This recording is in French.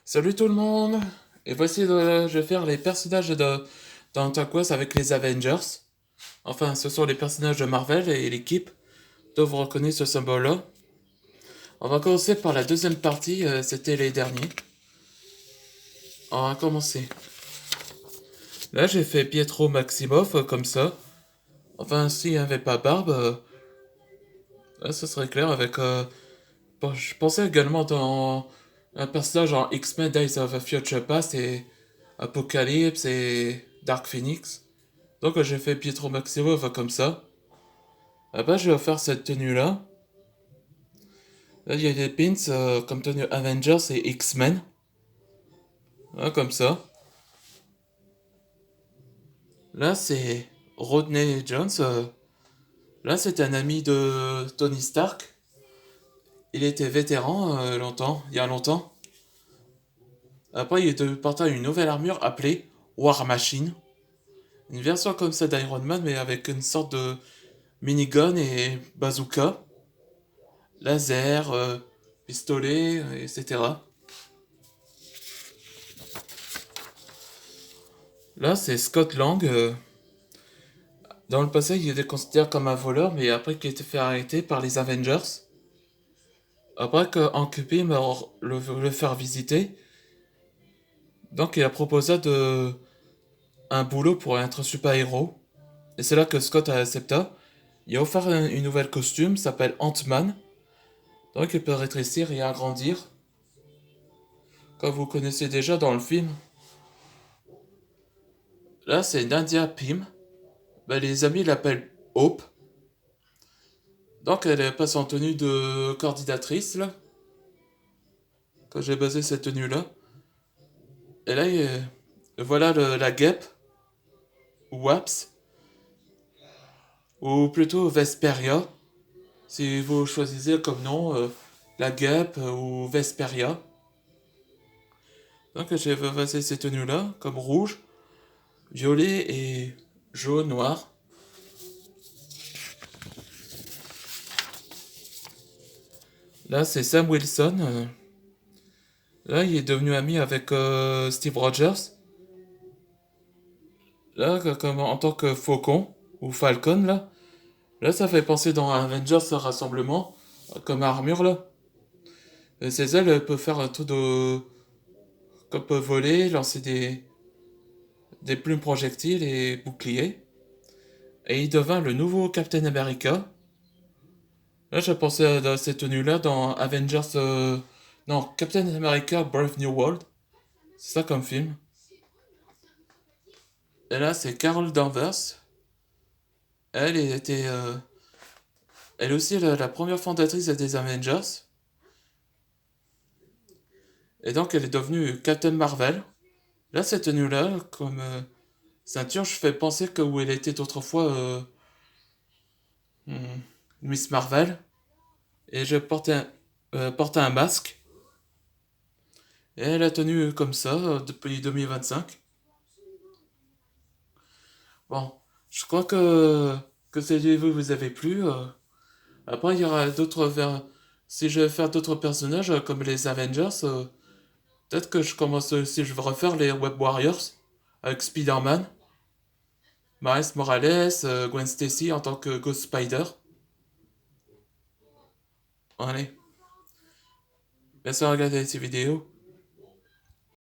Salut tout le monde! Et voici, je vais faire les personnages dans Dark Quest avec les Avengers. Enfin, ce sont les personnages de Marvel et l'équipe doivent reconnaître ce symbole-là. On va commencer par la deuxième partie, c'était les derniers. On va commencer. Là, j'ai fait Pietro Maximoff comme ça. Enfin, s'il n'y avait pas Barbe, là, ce serait clair avec... bon, je pensais également dans un personnage en X-Men Days of Future Past et Apocalypse et Dark Phoenix. Donc j'ai fait Pietro Maximoff comme ça. Ah bah je vais faire cette tenue-là. Là il y a des pins comme tenue Avengers et X-Men. Là comme ça. Là c'est Rodney Jones. Là c'est un ami de Tony Stark. Il était vétéran longtemps, il y a longtemps. Après il est devenu porteur une nouvelle armure appelée War Machine. Une version comme ça d'Iron Man mais avec une sorte de minigun et bazooka. Laser, pistolet, etc. Là, c'est Scott Lang. Dans le passé, il était considéré comme un voleur, mais après qu'il a été fait arrêter par les Avengers. Après que Hank Pym le faire visiter, donc il a proposé un boulot pour être un super-héros. Et c'est là que Scott a accepté. Il a offert une nouvelle costume, s'appelle Ant-Man. Donc il peut rétrécir et agrandir, comme vous connaissez déjà dans le film. Là, c'est Nadia Pym. Ben, les amis l'appellent Hope. Donc elle passe en tenue de coordinatrice, là. Quand j'ai basé cette tenue-là. Et là, voilà la guêpe, ou Waps, ou plutôt Vesperia, si vous choisissez comme nom la guêpe ou Vesperia. Donc j'ai basé ces tenues-là, comme rouge, violet et jaune, noir. Là, c'est Sam Wilson. Là, il est devenu ami avec Steve Rogers. Là, comme en tant que Faucon, ou Falcon, là. Là, ça fait penser dans Avengers Rassemblement, comme armure, là. Ces ailes peuvent faire un tout de... comme peuvent voler, lancer des plumes projectiles et boucliers. Et il devint le nouveau Captain America. Là, j'ai pensé à cette tenue-là dans Avengers... non, Captain America Brave New World. C'est ça comme film. Et là, c'est Carol Danvers. Elle était... elle aussi la première fondatrice des Avengers. Et donc, elle est devenue Captain Marvel. Là, cette tenue-là, comme ceinture, je fais penser que où elle était autrefois hmm, Miss Marvel. Et je portais un masque. Et elle a tenu comme ça depuis 2025. Bon, je crois que cette vidéo vous avez plu. Après, il y aura si je vais faire d'autres personnages comme les Avengers, peut-être que je commence si je vais refaire les Web Warriors avec Spider-Man, Miles Morales, Gwen Stacy en tant que Ghost Spider. Allez, merci de regarder ces vidéos.